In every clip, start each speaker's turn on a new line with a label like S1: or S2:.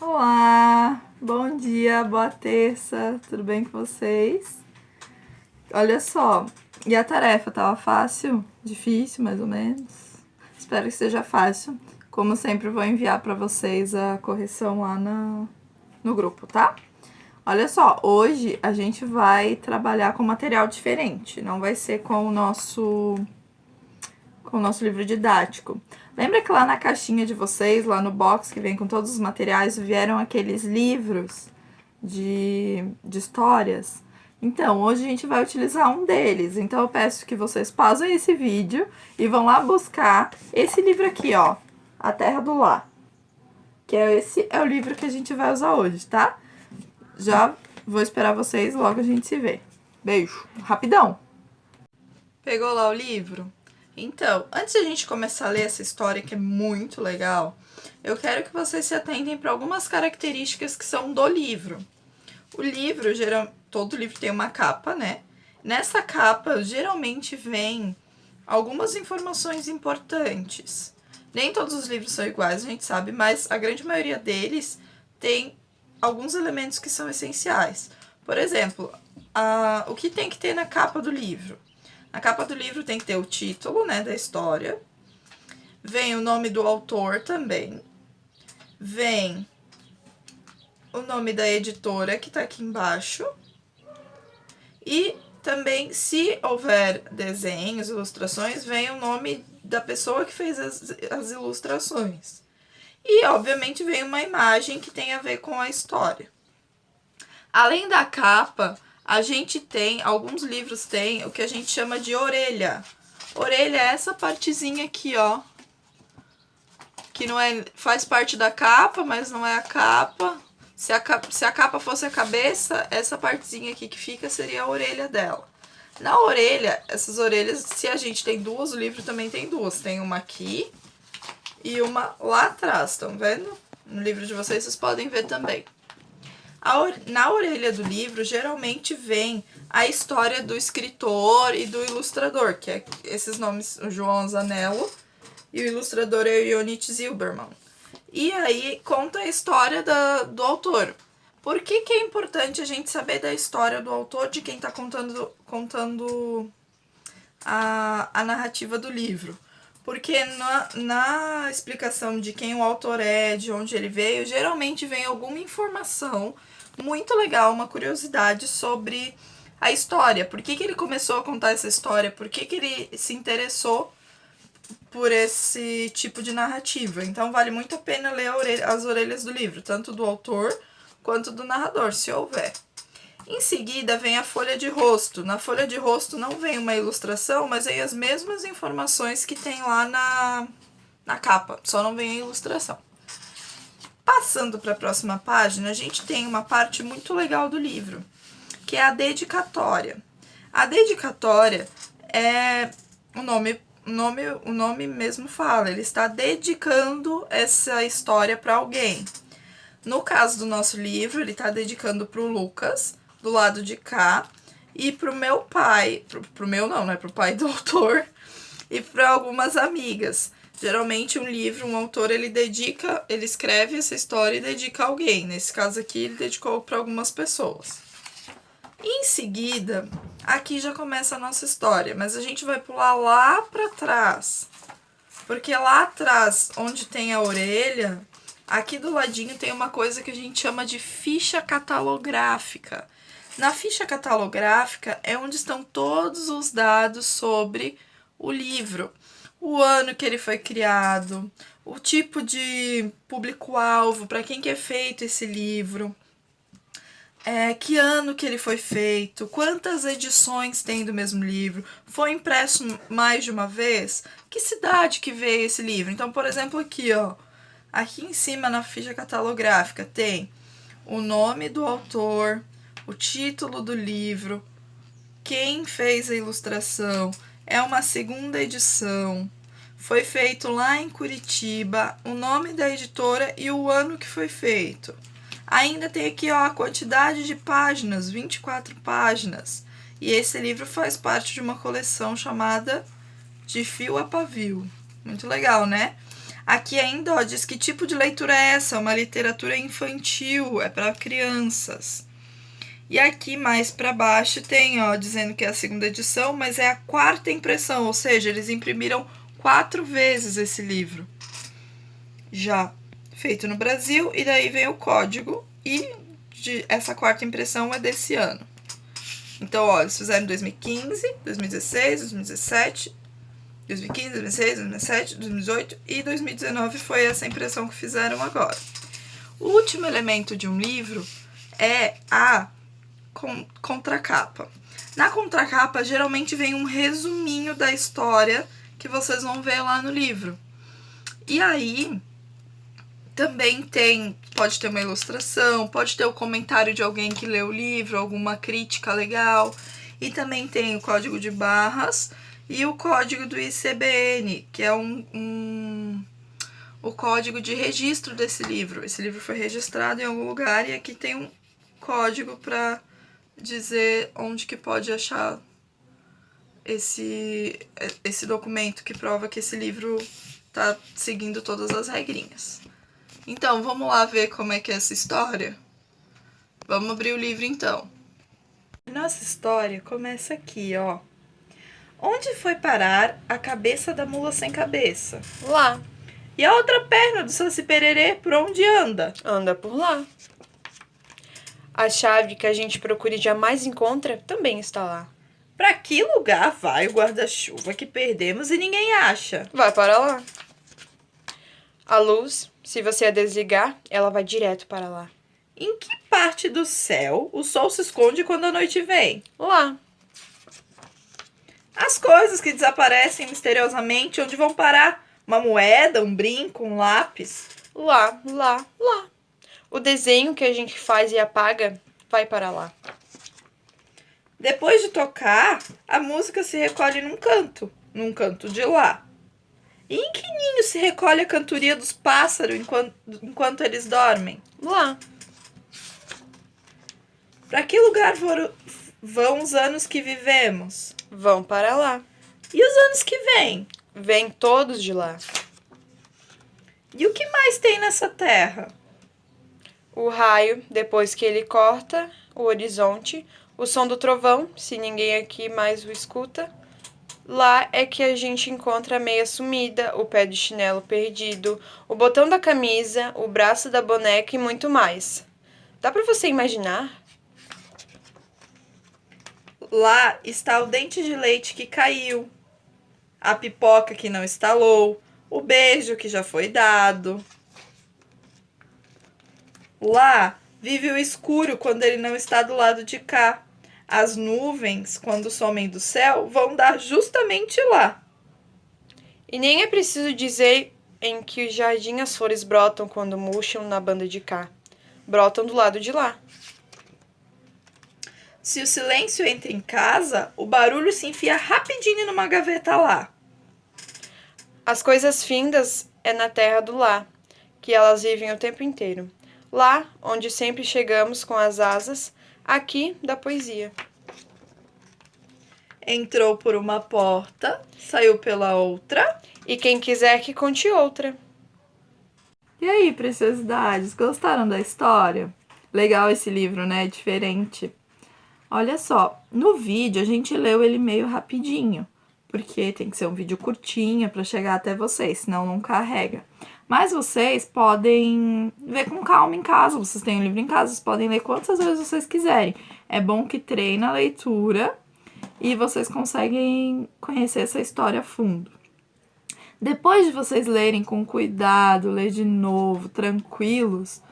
S1: Olá, bom dia, boa terça, tudo bem com vocês? Olha só, e a tarefa tava fácil? Difícil, mais ou menos? Espero que seja fácil. Como sempre, eu vou enviar para vocês a correção lá no grupo, tá? Olha só, hoje a gente vai trabalhar com material diferente, não vai ser com o nosso livro didático. Lembra que lá na caixinha de vocês, lá no box que vem com todos os materiais, vieram aqueles livros de histórias? Então, hoje a gente vai utilizar um deles. Então, eu peço que vocês pausem esse vídeo e vão lá buscar esse livro aqui, ó, A Terra do Lá. Que esse é o livro que a gente vai usar hoje, tá? Já vou esperar vocês, logo a gente se vê. Beijo. Rapidão. Pegou lá o livro? Então, antes de a gente começar a ler essa história, que é muito legal, eu quero que vocês se atentem para algumas características que são do livro. O livro, todo livro tem uma capa, né? Nessa capa, geralmente vem algumas informações importantes. Nem todos os livros são iguais, a gente sabe, mas a grande maioria deles tem alguns elementos que são essenciais. Por exemplo, o que tem que ter na capa do livro? Na capa do livro tem que ter o título, né, da história. Vem o nome do autor também. Vem o nome da editora, que tá aqui embaixo. E também, se houver desenhos, ilustrações, vem o nome da pessoa que fez as ilustrações. E, obviamente, vem uma imagem que tem a ver com a história. Além da capa, a gente tem, alguns livros têm o que a gente chama de orelha. Orelha é essa partezinha aqui, ó, que não é, faz parte da capa, mas não é a capa. Se a capa fosse a cabeça, essa partezinha aqui que fica seria a orelha dela. Na orelha, essas orelhas, se a gente tem duas, o livro também tem duas. Tem uma aqui e uma lá atrás, estão vendo? No livro de vocês podem ver também. Na orelha do livro, geralmente vem a história do escritor e do ilustrador, que é esses nomes, o João Zanello, e o ilustrador é o Ionit Zilberman. E aí conta a história do autor. Por que é importante a gente saber da história do autor, de quem está contando a narrativa do livro? Porque na explicação de quem o autor é, de onde ele veio, geralmente vem alguma informação muito legal, uma curiosidade sobre a história. Por que ele começou a contar essa história? Por que ele se interessou por esse tipo de narrativa? Então vale muito a pena ler as orelhas do livro, tanto do autor quanto do narrador, se houver. Em seguida vem a folha de rosto. Na folha de rosto não vem uma ilustração, mas vem as mesmas informações que tem lá na capa, só não vem a ilustração. Passando para a próxima página, a gente tem uma parte muito legal do livro, que é a dedicatória. A dedicatória é o nome mesmo fala, ele está dedicando essa história para alguém. No caso do nosso livro, ele está dedicando para o Lucas, do lado de cá, e pro meu pai, pro meu não, né, pro pai do autor, e para algumas amigas. Geralmente um livro, um autor, ele escreve essa história e dedica a alguém. Nesse caso aqui, ele dedicou para algumas pessoas. Em seguida, aqui já começa a nossa história, mas a gente vai pular lá para trás. Porque lá atrás, onde tem a orelha, aqui do ladinho tem uma coisa que a gente chama de ficha catalográfica. Na ficha catalográfica é onde estão todos os dados sobre o livro. O ano que ele foi criado, o tipo de público-alvo, para quem que é feito esse livro, que ano que ele foi feito, quantas edições tem do mesmo livro, foi impresso mais de uma vez, que cidade que veio esse livro. Então, por exemplo, aqui, ó, aqui em cima na ficha catalográfica tem o nome do autor, o título do livro, quem fez a ilustração, é uma segunda edição, foi feito lá em Curitiba, o nome da editora e o ano que foi feito. Ainda tem aqui, ó, a quantidade de páginas, 24 páginas. E esse livro faz parte de uma coleção chamada De Fio a Pavio. Muito legal, né? Aqui ainda, ó, diz que tipo de leitura é essa? Uma literatura infantil, é para crianças. E aqui mais para baixo tem, ó, dizendo que é a segunda edição, mas é a quarta impressão, ou seja, eles imprimiram 4 vezes esse livro. Já feito no Brasil, e daí vem o código, e essa quarta impressão é desse ano. Então, ó, eles fizeram em 2015, 2016, 2017, 2015, 2016, 2017, 2018 e 2019 foi essa impressão que fizeram agora. O último elemento de um livro é a contracapa. Na contracapa, geralmente vem um resuminho da história que vocês vão ver lá no livro. E aí, também pode ter uma ilustração, pode ter o comentário de alguém que leu o livro, alguma crítica legal. E também tem o código de barras e o código do ICBN, que é o código de registro desse livro. Esse livro foi registrado em algum lugar e aqui tem um código para dizer onde que pode achar esse documento que prova que esse livro está seguindo todas as regrinhas. Então, vamos lá ver como é que é essa história? Vamos abrir o livro, então. Nossa história começa aqui, ó. Onde foi parar a cabeça da mula sem cabeça?
S2: Lá.
S1: E a outra perna do Saci Pererê, por onde anda?
S2: Anda por lá. A chave que a gente procura e jamais encontra também está lá.
S1: Pra que lugar vai o guarda-chuva que perdemos e ninguém acha?
S2: Vai para lá. A luz, se você a desligar, ela vai direto para lá.
S1: Em que parte do céu o sol se esconde quando a noite vem?
S2: Lá.
S1: As coisas que desaparecem misteriosamente, onde vão parar? Uma moeda, um brinco, um lápis?
S2: Lá, lá, lá. O desenho que a gente faz e apaga vai para lá.
S1: Depois de tocar, a música se recolhe num canto de lá. E em que ninho se recolhe a cantoria dos pássaros enquanto eles dormem?
S2: Lá.
S1: Para que lugar vão os anos que vivemos?
S2: Vão para lá.
S1: E os anos que vêm?
S2: Vêm todos de lá.
S1: E o que mais tem nessa terra?
S2: O raio, depois que ele corta o horizonte, o som do trovão, se ninguém aqui mais o escuta. Lá é que a gente encontra a meia sumida, o pé de chinelo perdido, o botão da camisa, o braço da boneca e muito mais. Dá para você imaginar?
S1: Lá está o dente de leite que caiu, a pipoca que não estalou, o beijo que já foi dado. Lá vive o escuro quando ele não está do lado de cá. As nuvens, quando somem do céu, vão dar justamente lá.
S2: E nem é preciso dizer em que jardim as flores brotam quando murcham na banda de cá. Brotam do lado de lá.
S1: Se o silêncio entra em casa, o barulho se enfia rapidinho numa gaveta lá.
S2: As coisas findas é na terra do lá, que elas vivem o tempo inteiro. Lá, onde sempre chegamos com as asas, aqui da poesia.
S1: Entrou por uma porta, saiu pela outra.
S2: E quem quiser que conte outra.
S1: E aí, preciosidades, gostaram da história? Legal esse livro, né? Diferente. Olha só, no vídeo a gente leu ele meio rapidinho, porque tem que ser um vídeo curtinho para chegar até vocês, senão não carrega. Mas vocês podem ver com calma em casa, vocês têm o livro em casa, vocês podem ler quantas vezes vocês quiserem. É bom que treine a leitura e vocês conseguem conhecer essa história a fundo. Depois de vocês lerem com cuidado, ler de novo, tranquilos,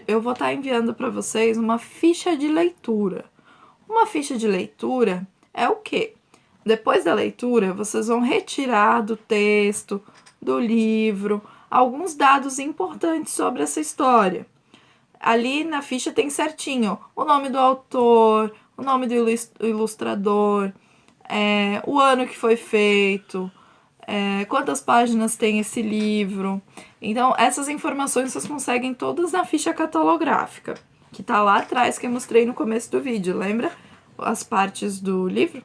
S1: eu vou estar enviando para vocês uma ficha de leitura. Uma ficha de leitura é o quê? Depois da leitura, vocês vão retirar do texto, do livro, alguns dados importantes sobre essa história. Ali na ficha tem certinho o nome do autor, o nome do ilustrador, o ano que foi feito, quantas páginas tem esse livro. Então, essas informações vocês conseguem todas na ficha catalográfica, que tá lá atrás, que eu mostrei no começo do vídeo, lembra? As partes do livro.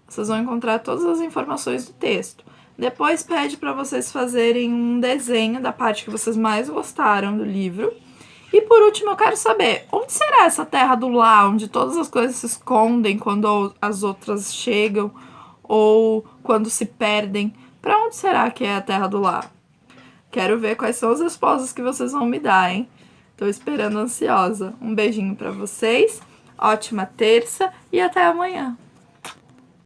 S1: Vocês vão encontrar todas as informações do texto. Depois pede para vocês fazerem um desenho da parte que vocês mais gostaram do livro. E por último, eu quero saber, onde será essa terra do Lá, onde todas as coisas se escondem quando as outras chegam ou quando se perdem? Para onde será que é a terra do Lá? Quero ver quais são as respostas que vocês vão me dar, hein? Tô esperando ansiosa. Um beijinho para vocês, ótima terça e até amanhã.